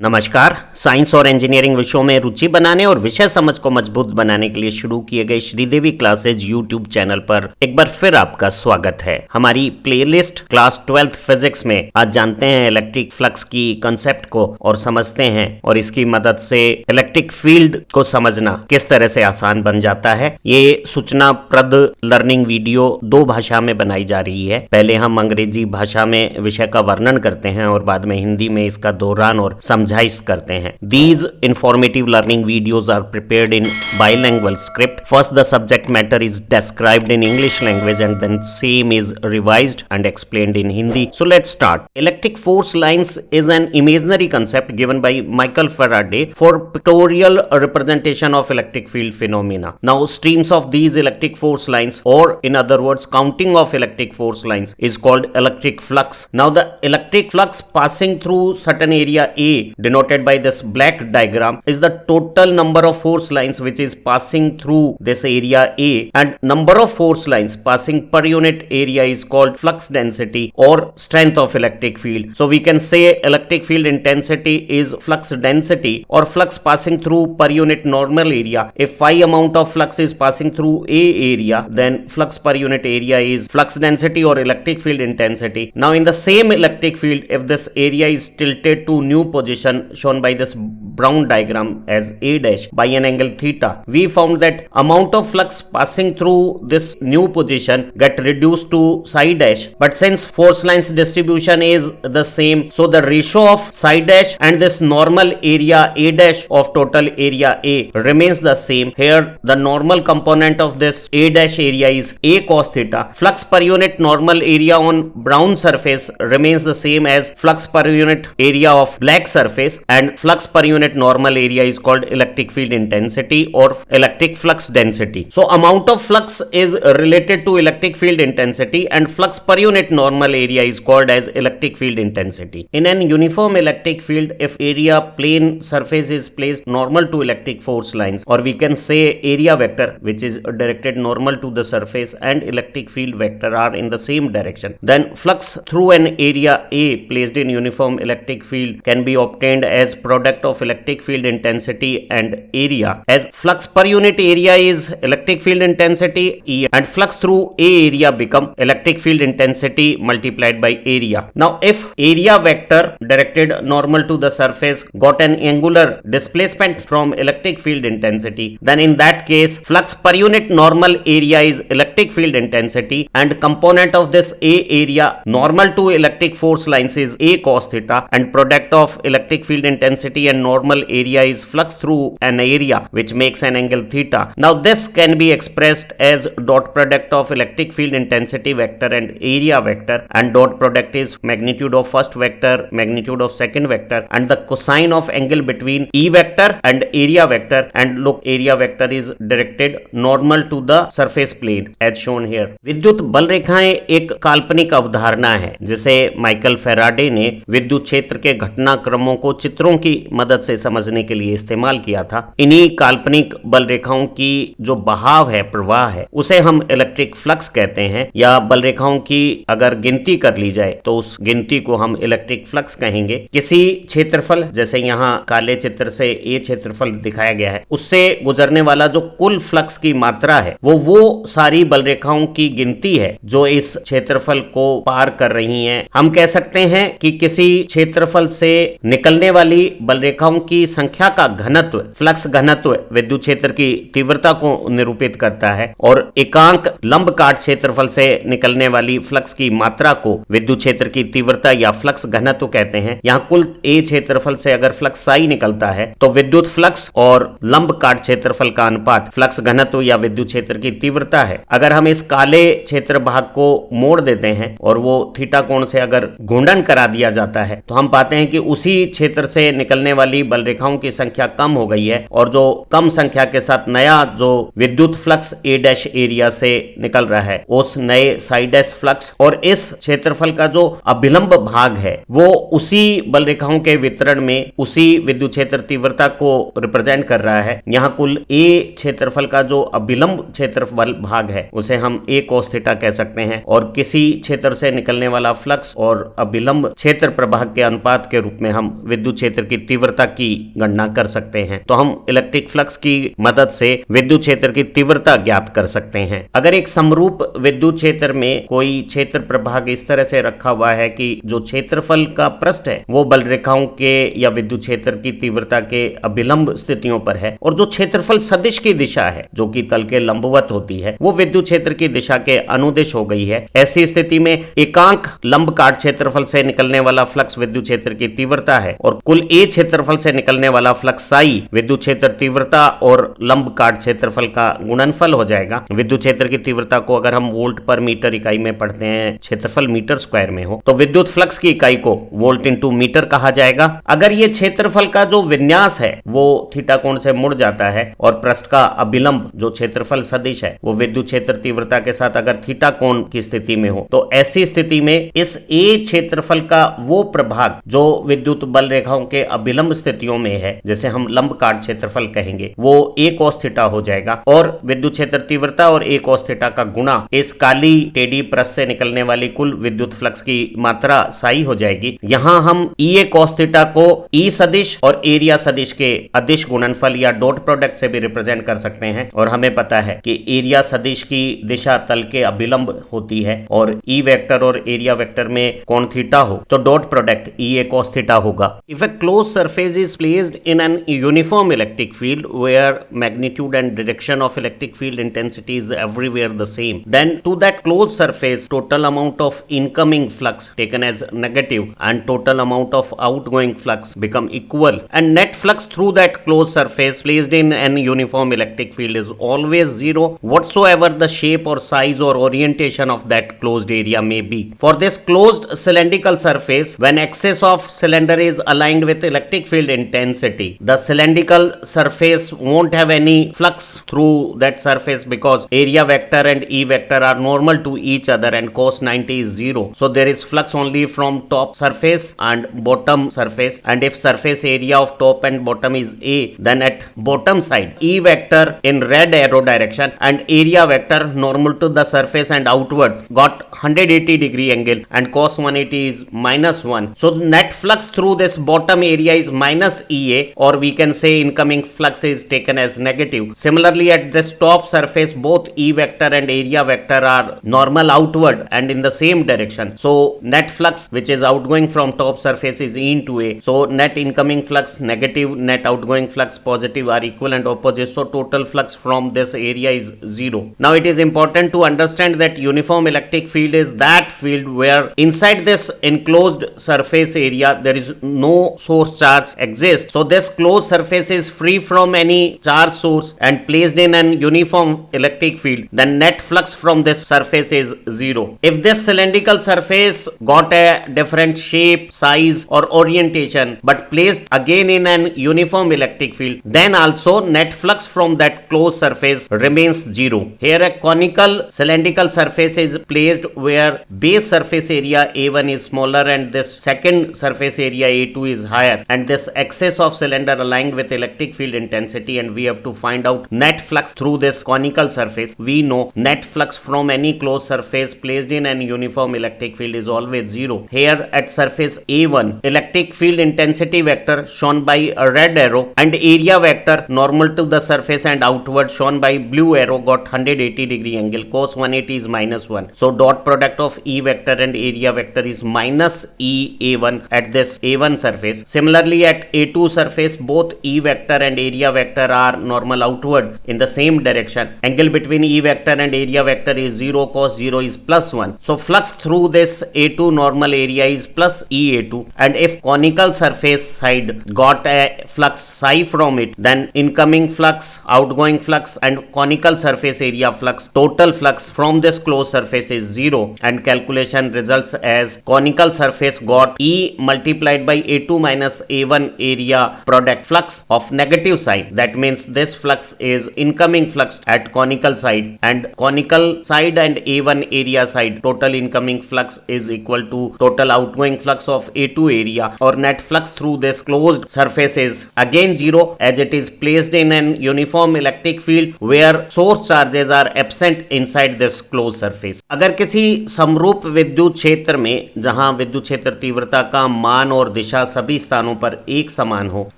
नमस्कार। साइंस और इंजीनियरिंग विषयों में रुचि बनाने और विषय समझ को मजबूत बनाने के लिए शुरू किए गए श्रीदेवी क्लासेज यूट्यूब चैनल पर एक बार फिर आपका स्वागत है। हमारी प्लेलिस्ट क्लास 12th फिजिक्स में आज जानते हैं इलेक्ट्रिक फ्लक्स की कंसेप्ट को और समझते हैं और इसकी मदद से इलेक्ट्रिक फील्ड को समझना किस तरह से आसान बन जाता है। ये सूचनाप्रद लर्निंग वीडियो दो भाषा में बनाई जा रही है। पहले हम अंग्रेजी भाषा में विषय का वर्णन करते हैं और बाद में हिंदी में इसका दोहरान और समझाइश करते हैं। These informative learning videos are prepared in bilingual script. First, the subject matter is described in English language and then same is revised and explained in Hindi. So let's start. Electric force lines is an imaginary concept given by Michael Faraday for pictorial representation of electric field phenomena. Now, streams of these electric force lines, or in other words, counting of electric force lines, is called electric flux. Now, the electric flux passing through certain area A, denoted by this black diagram, is the total number of force lines which is passing through this area A, and number of force lines passing per unit area is called flux density or strength of electric field. So we can say electric field intensity is flux density or flux passing through per unit normal area. If phi amount of flux is passing through A area, then flux per unit area is flux density or electric field intensity. Now in the same electric field, if this area is tilted to new position shown by this brown diagram as A dash by an angle theta, we found that amount of flux passing through this new position get reduced to psi dash, but since force lines distribution is the same, so the ratio of psi dash and this normal area A dash of total area A remains the same. Here the normal component of this A dash area is A cos theta. Flux per unit normal area on brown surface remains the same as flux per unit area of black surface, and flux per unit normal area is called electric field intensity or electric flux density. So amount of flux is related to electric field intensity and flux per unit normal area is called as electric field intensity. In an uniform electric field, if area plane surface is placed normal to electric force lines, or we can say area vector which is directed normal to the surface and electric field vector are in the same direction, then flux through an area A placed in uniform electric field can be obtained as product of electric field intensity and area, as flux per unit area is electric field intensity E and flux through A area become electric field intensity multiplied by area. Now if area vector directed normal to the surface got an angular displacement from electric field intensity, then in that case flux per unit normal area is electric field intensity and component of this A area normal to electric force lines is A cos theta, and product of electric field intensity and normal area is flux through an area which makes an angle theta. Now this can be expressed as dot product of electric field intensity vector and area vector, and dot product is magnitude of first vector, magnitude of second vector, and the cosine of angle between E vector and area vector, and look, area vector is directed normal to the surface plane as shown here. विद्युत बल रेखाएं एक काल्पनिक अवधारणा है जिसे Michael Faraday ने विद्युत क्षेत्र के घटनाक्रमों को चित्रों की मदद से समझने के लिए इस्तेमाल किया था। इन्हीं काल्पनिक बल रेखाओं की जो बहाव है, प्रवाह है, उसे हम इलेक्ट्रिक फ्लक्स कहते हैं, या बल रेखाओं की अगर गिनती कर ली जाए तो उस गिनती को हम इलेक्ट्रिक फ्लक्स कहेंगे। किसी क्षेत्रफल, जैसे यहाँ काले चित्र से ए क्षेत्रफल दिखाया गया है, उससे गुजरने वाला जो कुल फ्लक्स की मात्रा है वो सारी बल रेखाओं की गिनती है जो इस क्षेत्रफल को पार कर रही हैं। हम कह सकते हैं कि किसी क्षेत्रफल से निकलने वाली बल रेखाओं की संख्या का घनत्व, फ्लक्स घनत्व, विद्युत क्षेत्र की तीव्रता को निरूपित करता है, और एकांक लंब काट क्षेत्रफल से निकलने वाली फ्लक्स की मात्रा को विद्युत क्षेत्र की तीव्रता या फ्लक्स घनत्व कहते हैं। यहाँ कुल ए क्षेत्रफल से अगर फ्लक्स साई निकलता है तो विद्युत फ्लक्स और लंब काट क्षेत्रफल का अनुपात फ्लक्स घनत्व या विद्युत क्षेत्र की तीव्रता है। अगर हम इस काले क्षेत्र भाग को मोड़ देते हैं और वो थीटा कोण से अगर घूर्णन करा दिया जाता है तो हम पाते हैं कि उसी क्षेत्र से निकलने वाली बल रेखाओं की संख्या कम हो गई है और जो कम संख्या के साथ नया जो विद्युत फ्लक्स ए डैश एरिया से निकल रहा है उस नए साइड डैश फ्लक्स और इस क्षेत्रफल का जो अभिलंब भाग है वो उसी बल रेखाओं के वितरण में उसी विद्युत क्षेत्र तीव्रता को रिप्रेजेंट कर रहा है। यहाँ कुल ए क्षेत्रफल का जो अभिलंब क्षेत्रफल भाग है उसे हम ए cos थीटा कह सकते हैं और किसी क्षेत्र से निकलने वाला फ्लक्स और अभिलंब क्षेत्र प्रभाग के अनुपात के रूप में हम विद्युत क्षेत्र की तीव्रता की गणना कर सकते हैं। तो हम इलेक्ट्रिक फ्लक्स की मदद से विद्युत क्षेत्र की तीव्रता ज्ञात कर सकते हैं। अगर एक समरूप विद्युत क्षेत्र में कोई क्षेत्र प्रभाग इस तरह से रखा हुआ है कि जो क्षेत्रफल का पृष्ठ है वो बल रेखाओं के या विद्युत क्षेत्र की तीव्रता के अभिलंब स्थितियों पर है और जो क्षेत्रफल सदिश की दिशा है जो कि तल के लंबवत होती है वो विद्युत क्षेत्र की दिशा के अनुदिश हो गई है, ऐसी स्थिति में एकांक लंब काट क्षेत्रफल से निकलने वाला फ्लक्स विद्युत क्षेत्र की तीव्रता है और कुल ए क्षेत्रफल से निकलने वाला फ्लक्स साई विद्युत क्षेत्र तीव्रता और लंब काट क्षेत्रफल का गुणनफल हो जाएगा। विद्युत क्षेत्र की तीव्रता को अगर हम वोल्ट पर मीटर इकाई में पढ़ते हैं, क्षेत्रफल मीटर स्क्वायर में हो तो विद्युत फ्लक्स की इकाई को वोल्ट इंटू मीटर कहा जाएगा। अगर ये क्षेत्रफल का जो विन्यास है वो थीटा कोण से मुड़ जाता है और पृष्ठ का अभिलंब जो क्षेत्रफल सदिश है वो विद्युत क्षेत्र तीव्रता के साथ अगर थीटा कोण की स्थिति में हो तो ऐसी स्थिति में इस ए क्षेत्रफल का वो प्रभाग जो विद्युत बल रेखाओं के अभिलंब स्थितियों में है, जैसे हम लंब काट क्षेत्रफल कहेंगे, वो ए cos थीटा हो जाएगा और विद्युत क्षेत्र तीव्रता और ए cos थीटा का गुणा इस काली टेढ़ी पृष्ठ से निकलने वाली कुल विद्युत फ्लक्स की मात्रा साई हो जाएगी। यहाँ हम ए cos थीटा को ई सदिश और एरिया सदिश के अदिश गुणनफल या डॉट प्रोडक्ट से भी रिप्रेजेंट कर सकते हैं और हमें पता है कि एरिया सदिश की दिशा तल के अभिलंब होती है और ई वेक्टर और एरिया वेक्टर में कोण थीटा हो तो dot product E A cos theta होगा। If a close surface is placed in an uniform electric field where magnitude and direction of electric field intensity is everywhere the same, then to that closed surface total amount of incoming flux taken as negative and total amount of outgoing flux become equal and net flux through that closed surface placed in an uniform electric field is always zero whatsoever the shape or size or orientation of that closed area may be. For this closed cylindrical surface, when axis of cylinder is aligned with electric field intensity, the cylindrical surface won't have any flux through that surface because area vector and E vector are normal to each other and cos 90 is 0. So there is flux only from top surface and bottom surface, and if surface area of top and bottom is A, then at bottom side E vector in red arrow direction and area vector normal to the surface and outward got 180 degree angle and cos 180 is -1. So the net flux through this bottom area is minus EA, or we can say incoming flux is taken as negative. Similarly at this top surface both E vector and area vector are normal outward and in the same direction. So net flux which is outgoing from top surface is E into A. So net incoming flux negative, net outgoing flux positive are equal and opposite. So total flux from this area is 0. Now it is important to understand that uniform electric field is that field where inside this enclosed surface area there is no source charge exists. So this closed surface is free from any charge source and placed in an uniform electric field, then net flux from this surface is 0. If this cylindrical surface got a different shape, size or orientation but placed again in an uniform electric field, then also net flux from that closed surface remains 0. Here a conical cylindrical surface is placed where base surface area A1 is smaller and this second surface area A2 is higher, and this axis of cylinder aligned with electric field intensity, and we have to find out net flux through this conical surface. We know net flux from any closed surface placed in an uniform electric field is always 0. Here at surface A1 electric field intensity vector shown by a red arrow and area vector normal to the surface and outward shown by blue arrow got 180 degree angle, cos 180 is -1. So dot product of E vector and area vector is minus E A1 at this A1 surface. Similarly at A2 surface both E vector and area vector are normal outward in the same direction. Angle between E vector and area vector is 0, cos 0 is +1. So flux through this A2 normal area is plus EA2, and if conical surface side got a flux psi from it, then incoming flux, outgoing flux and conical surface area flux, total flux from this closed surface is 0, and calculation results as conical surface got E multiplied by A2 minus A1 area product flux of negative sign. That means this flux is incoming flux at conical side, and conical side and A1 area side total incoming flux is equal to total outgoing flux of A2 area, or net flux through this closed surface is again zero as it is placed in an uniform electric field where source charges are absent inside this closed surface. अगर किसी समरूप विद्युत क्षेत्र में जहां विद्युत क्षेत्र तीव्रता का मान और दिशा सभी स्थानों पर एक समान हो,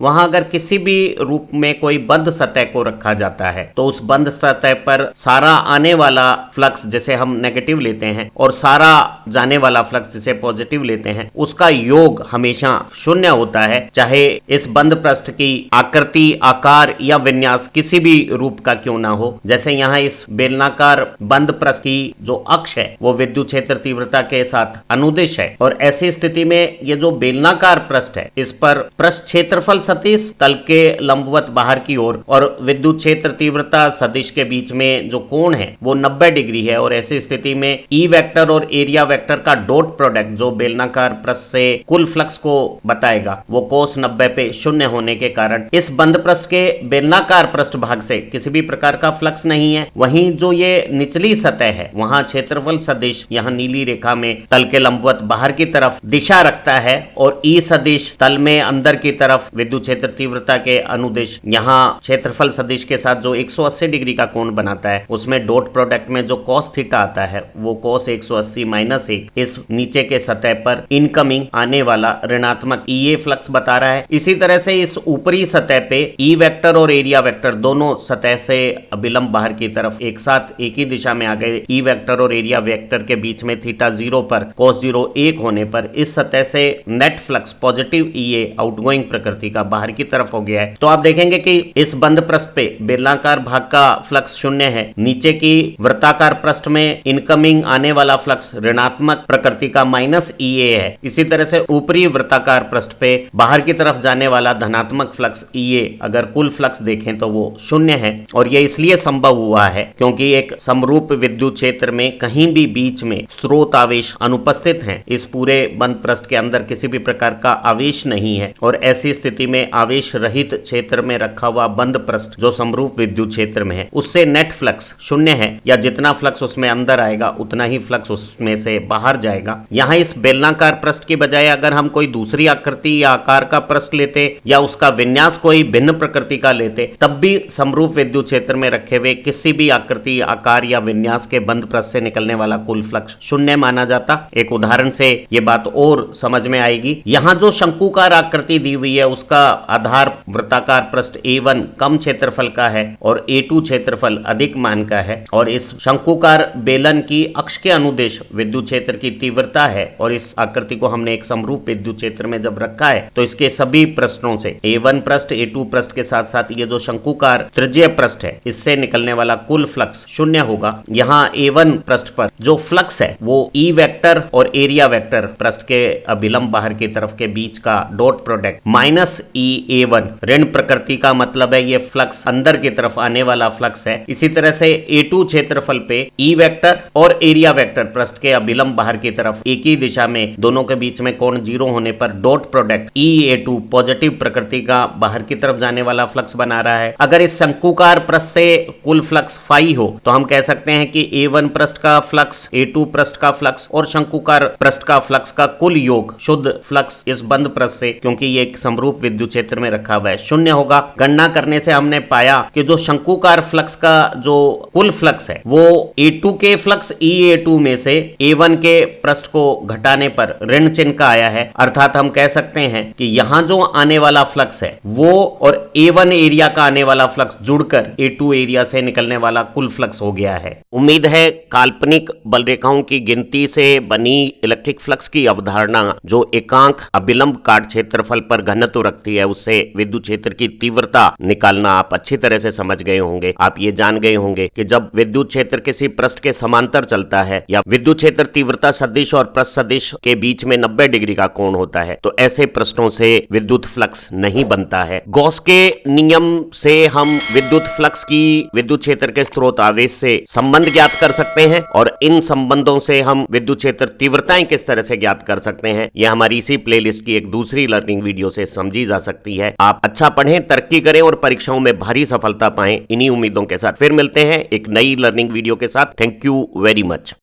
वहां अगर किसी भी रूप में कोई बंद सतह को रखा जाता है तो उस बंद सतह पर सारा आने वाला फ्लक्स जिसे हम नेगेटिव लेते हैं और सारा जाने वाला फ्लक्स जिसे पॉजिटिव लेते हैं, उसका योग हमेशा शून्य होता है, चाहे इस बंद पृष्ठ की आकृति, आकार या विन्यास किसी भी रूप का क्यों ना हो। जैसे यहाँ इस बेलनाकार बंद पृष्ठ की जो अक्ष है वो विद्युत क्षेत्र तीव्रता के साथ अनुदिश है, और ऐसी स्थिति में ये जो बेलनाकार पृष्ठ है इस पर पृष्ठ क्षेत्रफल सदिश तल के लंबवत बाहर की ओर और विद्युत क्षेत्र तीव्रता सदिश के बीच में जो कोण है वो 90 डिग्री है, और ऐसी स्थिति में ई वेक्टर और एरिया वेक्टर का डॉट प्रोडक्ट जो बेलनाकार पृष्ठ से कुल फ्लक्स को बताएगा वो कोस 90 पे शून्य होने के कारण इस बंद पृष्ठ के बेलनाकार पृष्ठ भाग से किसी भी प्रकार का फ्लक्स नहीं है। वहीं जो ये निचली सतह है वहां क्षेत्रफल सदिश यहाँ नीली रेखा में तल के लंबवत बाहर की तरफ दिशा रखता है, और ई सदिश तल में अंदर की तरफ विद्युत क्षेत्र तीव्रता के अनुदिश यहाँ क्षेत्रफल सदिश के साथ जो 180 डिग्री का कोण बनाता है उसमें डॉट प्रोडक्ट में जो cos थीटा आता है वो cos 180 माइनस 1 इस नीचे के सतह पर इनकमिंग आने वाला ऋणात्मक EA फ्लक्स बता रहा है। इसी तरह से इस ऊपरी सतह पे ई वेक्टर और एरिया वेक्टर दोनों सतह से अभिलंब बाहर की तरफ एक साथ एक ही दिशा में आ गए। ई वेक्टर और एरिया वेक्टर के बीच में थीटा 0 पर cos 0 1 होने पर इस सतह से net flux positive EA outgoing प्रकृति का बाहर की तरफ हो गया है। तो आप देखेंगे कि इस बंद पृष्ठ पे बेलनाकार भाग का फ्लक्स शून्य है, नीचे की वृत्ताकार पृष्ठ में इनकमिंग आने वाला फ्लक्स ऋणात्मक प्रकृति का माइनस EA है। इसी तरह से ऊपरी वृत्ताकार पृष्ठ पे बाहर की तरफ जाने वाला धनात्मक फ्लक्स EA अगर कुल फ्लक्स देखें तो वो शून्य है, और ये इसलिए संभव हुआ है क्योंकि एक समरूप विद्युत क्षेत्र में कहीं भी बीच में स्रोत आवेश अनुपस्थित हैं। इस पूरे बंद पृष्ठ के अंदर किसी भी प्रकार का आवेश नहीं है, और ऐसी स्थिति में आवेश रहित क्षेत्र में रखा हुआ बंद पृष्ठ जो समरूप विद्युत क्षेत्र में है उससे नेट फ्लक्स शून्य है, या जितना फ्लक्स उसमें अंदर आएगा उतना ही फ्लक्स उसमें से बाहर जाएगा। यहाँ इस बेलनाकार पृष्ठ की बजाय अगर हम कोई दूसरी आकृति या आकार का पृष्ठ लेते या उसका विन्यास कोई भिन्न प्रकृति का लेते, तब भी समरूप विद्युत क्षेत्र में रखे हुए किसी भी आकृति, आकार या विन्यास के बंद पृष्ठ से निकलने वाला कुल फ्लक्स शून्य माना जाता। एक उदाहरण से ये बात और समझ में आएगी। यहाँ जो शंकुकार आकृति दी हुई है उसका आधार वृत्ताकार पृष्ठ A1 कम क्षेत्रफल का है और A2 क्षेत्रफल अधिक मान का है, और इस शंकुकार बेलन की अक्ष के अनुदेश विद्युत क्षेत्र की तीव्रता है, और इस आकृति को हमने एक समरूप विद्युत क्षेत्र में जब रखा है तो इसके सभी पृष्ठों से A1 पृष्ठ, A2 पृष्ठ के साथ साथ ये जो शंकुकार त्रिज्यीय पृष्ठ है इससे निकलने वाला कुल फ्लक्स शून्य होगा। यहाँ A1 पृष्ठ पर जो फ्लक्स है वो ई वेक्टर और एरिया वेक्टर पृष्ठ के अभिलंब बाहर की तरफ के बीच का डॉट प्रोडक्ट माइनस A1 ऋण प्रकृति का मतलब है ये फ्लक्स अंदर की तरफ आने वाला फ्लक्स है। इसी तरह से A2 क्षेत्रफल पे ई वेक्टर और एरिया वेक्टर पृष्ठ के अभिलंब बाहर की तरफ एक ही दिशा में दोनों के बीच में कोण 0 होने पर डॉट प्रोडक्ट EA2 पॉजिटिव प्रकृति का बाहर की तरफ जाने वाला फ्लक्स बना रहा है। अगर इस शंकुकार पृष्ठ से कुल फ्लक्स फाई हो तो हम कह सकते हैं कि A1 पृष्ठ का फ्लक्स, A2 पृष्ठ का फ्लक्स और शंकुकार पृष्ठ का फ्लक्स का कुल योग शुद्ध फ्लक्स इस बंद पृष्ठ से, क्योंकि ये एक समरूप विद्युत क्षेत्र में रखा हुआ है, शून्य होगा। गणना करने से हमने पाया कि जो शंकुकार फ्लक्स का जो कुल फ्लक्स है वो A2 के फ्लक्स EA2 में से A1 के पृष्ठ को घटाने पर ऋण चिन्ह का आया है। अर्थात हम कह सकते हैं कि यहाँ जो आने वाला फ्लक्स है वो और A1 एरिया का आने वाला फ्लक्स जुड़कर A2 एरिया से निकलने वाला कुल फ्लक्स हो गया है। उम्मीद है काल्पनिक बल रेखाओं की गिनती से बनी इलेक्ट्रिक फ्लक्स की अवधारणा जो एकांक अभिलंब काट क्षेत्रफल पर घनत्व रखती है उससे विद्युत क्षेत्र की तीव्रता निकालना आप अच्छी तरह से समझ गए होंगे। आप ये जान गए होंगे कि जब विद्युत क्षेत्र किसी पृष्ठ के समांतर चलता है या विद्युत क्षेत्र तीव्रता सदिश और पृष्ठ सदिश के बीच में 90 डिग्री का कोण होता है तो ऐसे पृष्ठों से विद्युत फ्लक्स नहीं बनता है। गॉस के नियम से हम विद्युत फ्लक्स की विद्युत क्षेत्र के स्रोत आवेश से संबंध ज्ञात कर सकते हैं, और इन संबंधों से हम विद्युत क्षेत्र तीव्रताएं किस तरह से ज्ञात कर सकते हैं यह हमारी इसी प्लेलिस्ट की एक दूसरी लर्निंग वीडियो से समझी जा सकती है। आप अच्छा पढ़ें, तरक्की करें और परीक्षाओं में भारी सफलता पाएं। इन्हीं उम्मीदों के साथ फिर मिलते हैं एक नई लर्निंग वीडियो के साथ। Thank you very much.